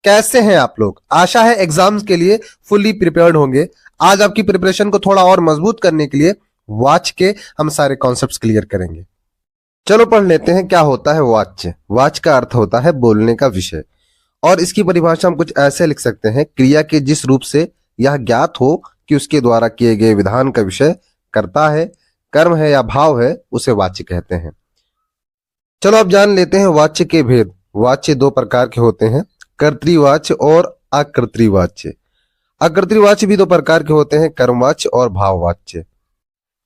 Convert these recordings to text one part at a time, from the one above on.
कैसे हैं आप लोग? आशा है एग्जाम्स के लिए फुल्ली प्रिपेयर्ड होंगे। आज आपकी प्रिपरेशन को थोड़ा और मजबूत करने के लिए वाच के हम सारे कॉन्सेप्ट्स क्लियर करेंगे। चलो पढ़ लेते हैं क्या होता है वाच्य। वाच का अर्थ होता है बोलने का विषय, और इसकी परिभाषा हम कुछ ऐसे लिख सकते हैं, क्रिया के जिस रूप से यह ज्ञात हो कि उसके द्वारा किए गए विधान का विषय कर्ता है, कर्म है या भाव है, उसे वाच्य कहते हैं। चलो अब जान लेते हैं वाच्य के भेद। वाच्य दो प्रकार के होते हैं, कर्तृवाच्य और अकर्तृवाच्य। अकर्तृवाच्य भी दो प्रकार के होते हैं, कर्मवाच्य और भाववाच्य।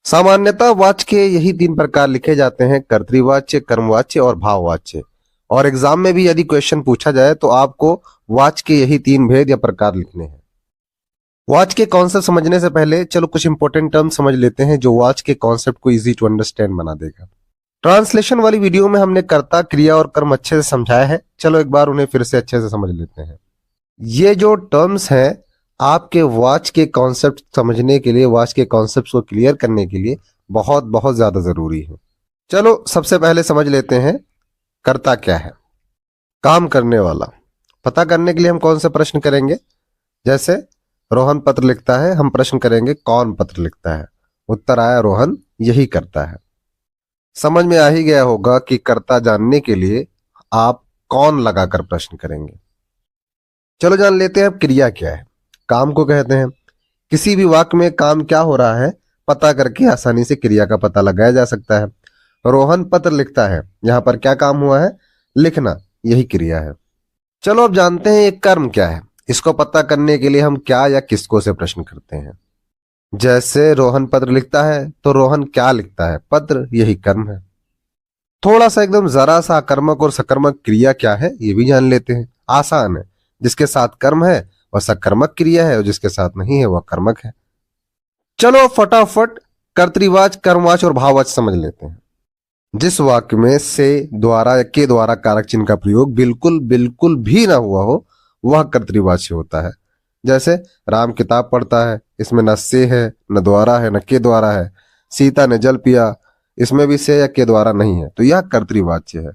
सामान्यतः वाच्य के यही तीन प्रकार लिखे जाते हैं, कर्तृवाच्य, कर्मवाच्य और भाववाच्य। और एग्जाम में भी यदि क्वेश्चन पूछा जाए तो आपको वाच्य के यही तीन भेद या प्रकार लिखने हैं। वाच्य के कॉन्सेप्ट समझने से पहले चलो कुछ इंपॉर्टेंट टर्म समझ लेते हैं जो वाच्य के कॉन्सेप्ट को इजी टू अंडरस्टैंड बना देगा। ट्रांसलेशन वाली वीडियो में हमने कर्ता, क्रिया और कर्म अच्छे से समझाया है, चलो एक बार उन्हें फिर से अच्छे से समझ लेते हैं। ये जो टर्म्स हैं आपके वाच्य के कॉन्सेप्ट समझने के लिए, वाच्य के कॉन्सेप्ट को क्लियर करने के लिए बहुत बहुत ज्यादा जरूरी है। चलो सबसे पहले समझ लेते हैं कर्ता क्या है। काम करने वाला। पता करने के लिए हम कौन से प्रश्न करेंगे? जैसे रोहन पत्र लिखता है, हम प्रश्न करेंगे कौन पत्र लिखता है? उत्तर आया रोहन, यही करता है। समझ में आ ही गया होगा कि कर्ता जानने के लिए आप कौन लगाकर प्रश्न करेंगे। चलो जान लेते हैं अब क्रिया क्या है। काम को कहते हैं। किसी भी वाक्य में काम क्या हो रहा है पता करके आसानी से क्रिया का पता लगाया जा सकता है। रोहन पत्र लिखता है, यहां पर क्या काम हुआ है? लिखना, यही क्रिया है। चलो अब जानते हैं ये कर्म क्या है। इसको पता करने के लिए हम क्या या किसको से प्रश्न करते हैं। जैसे रोहन पत्र लिखता है तो रोहन क्या लिखता है? पत्र, यही कर्म है। थोड़ा सा एकदम जरा सा अकर्मक और सकर्मक क्रिया क्या है ये भी जान लेते हैं। आसान है, जिसके साथ कर्म है वह सकर्मक क्रिया है और जिसके साथ नहीं है वह कर्मक है। चलो फटाफट कर्तृवाच्य, कर्मवाच्य और भाववाच्य समझ लेते हैं। जिस वाक्य में से, द्वारा या के द्वारा कारक चिन्ह का प्रयोग बिल्कुल बिल्कुल भी ना हुआ हो वह कर्तृवाच्य होता है। जैसे राम किताब पढ़ता है, इसमें न से है, न द्वारा है, न के द्वारा है। सीता ने जल पिया, इसमें भी से या के द्वारा नहीं है, तो यह कर्तृवाच्य है।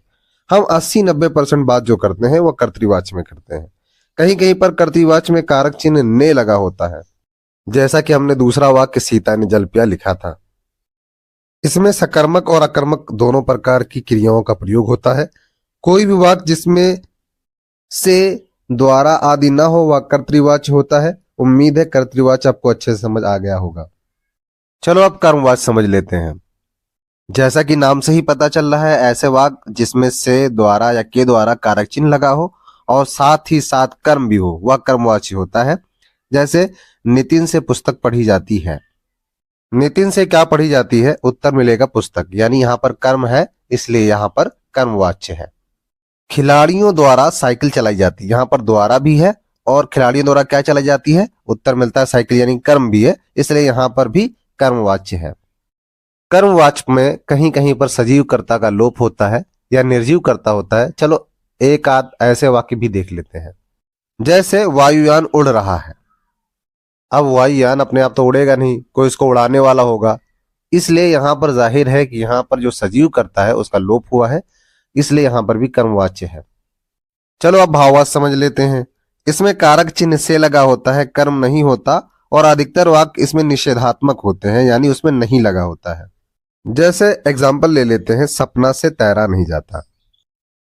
हम 80-90% बात जो करते हैं वह कर्तृवाच्य में करते हैं। कहीं कहीं पर कर्तृवाच्य में कारक चिन्ह ने लगा होता है, जैसा कि हमने दूसरा वाक्य सीता ने जल पिया लिखा था। इसमें सकर्मक और अकर्मक दोनों प्रकार की क्रियाओं का प्रयोग होता है। कोई भी वाक्य जिसमें से, द्वारा आदि ना हो वह कर्तृवाच्य होता है। उम्मीद है कर्तृवाच्य आपको अच्छे से समझ आ गया होगा। चलो अब कर्मवाच्य समझ लेते हैं। जैसा कि नाम से ही पता चल रहा है, ऐसे वाक्य जिसमें से, द्वारा या के द्वारा कारक चिन्ह लगा हो और साथ ही साथ कर्म भी हो वह कर्मवाच्य होता है। जैसे नितिन से पुस्तक पढ़ी जाती है। नितिन से क्या पढ़ी जाती है? उत्तर मिलेगा पुस्तक, यानी यहां पर कर्म है इसलिए यहां पर कर्मवाच्य है। खिलाड़ियों द्वारा साइकिल चलाई जाती है, यहां पर द्वारा भी है और खिलाड़ियों द्वारा क्या चलाई जाती है? उत्तर मिलता है साइकिल, यानी कर्म भी है, इसलिए यहां पर भी कर्मवाच्य है। कर्मवाच्य में कहीं कहीं पर सजीव कर्ता का लोप होता है या निर्जीव कर्ता होता है। चलो एक आध ऐसे वाक्य भी देख लेते हैं। जैसे वायुयान उड़ रहा है। अब वायुयान अपने आप तो उड़ेगा नहीं, कोई इसको उड़ाने वाला होगा, इसलिए यहां पर जाहिर है कि यहां पर जो सजीव कर्ता है उसका लोप हुआ है, इसलिए यहां पर भी कर्मवाच्य है। चलो अब भाववाच्य समझ लेते हैं। इसमें कारक चिन्ह से लगा होता है, कर्म नहीं होता, और अधिकतर वाक्य इसमें निषेधात्मक होते हैं, यानी उसमें नहीं लगा होता है। जैसे एग्जाम्पल ले लेते हैं, सपना से तैरा नहीं जाता।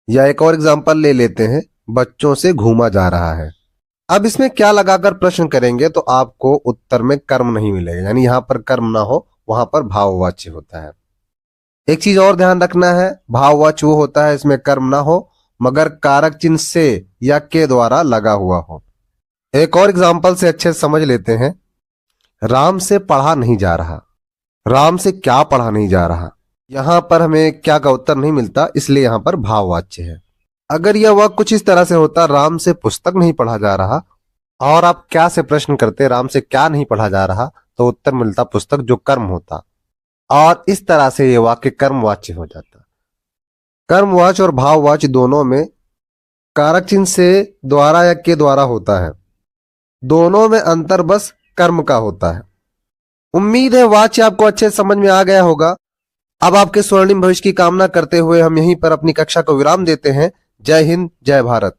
या एक और एग्जाम्पल ले लेते हैं, बच्चों से घूमा जा रहा है। अब इसमें क्या लगाकर प्रश्न करेंगे तो आपको उत्तर में कर्म नहीं मिलेगा, यानी यहां पर कर्म ना हो वहां पर भाववाच्य होता है। एक चीज और ध्यान रखना है, भाववाच्य वो होता है इसमें कर्म ना हो मगर कारक चिन्ह से या के द्वारा लगा हुआ हो। एक और एग्जाम्पल से अच्छे से समझ लेते हैं। राम से पढ़ा नहीं जा रहा। राम से क्या पढ़ा नहीं जा रहा? यहां पर हमें क्या का उत्तर नहीं मिलता, इसलिए यहां पर भाववाच्य है। अगर यह वाक्य कुछ इस तरह से होता, राम से पुस्तक नहीं पढ़ा जा रहा, और आप क्या से प्रश्न करते, राम से क्या नहीं पढ़ा जा रहा, तो उत्तर मिलता पुस्तक, जो कर्म होता, और इस तरह से यह वाक्य कर्मवाच्य हो जाता। कर्मवाच्य और भाववाच्य दोनों में कारक चिन्ह से, द्वारा या के द्वारा होता है। दोनों में अंतर बस कर्म का होता है। उम्मीद है वाच्य आपको अच्छे समझ में आ गया होगा। अब आपके स्वर्णिम भविष्य की कामना करते हुए हम यहीं पर अपनी कक्षा को विराम देते हैं। जय हिंद, जय भारत।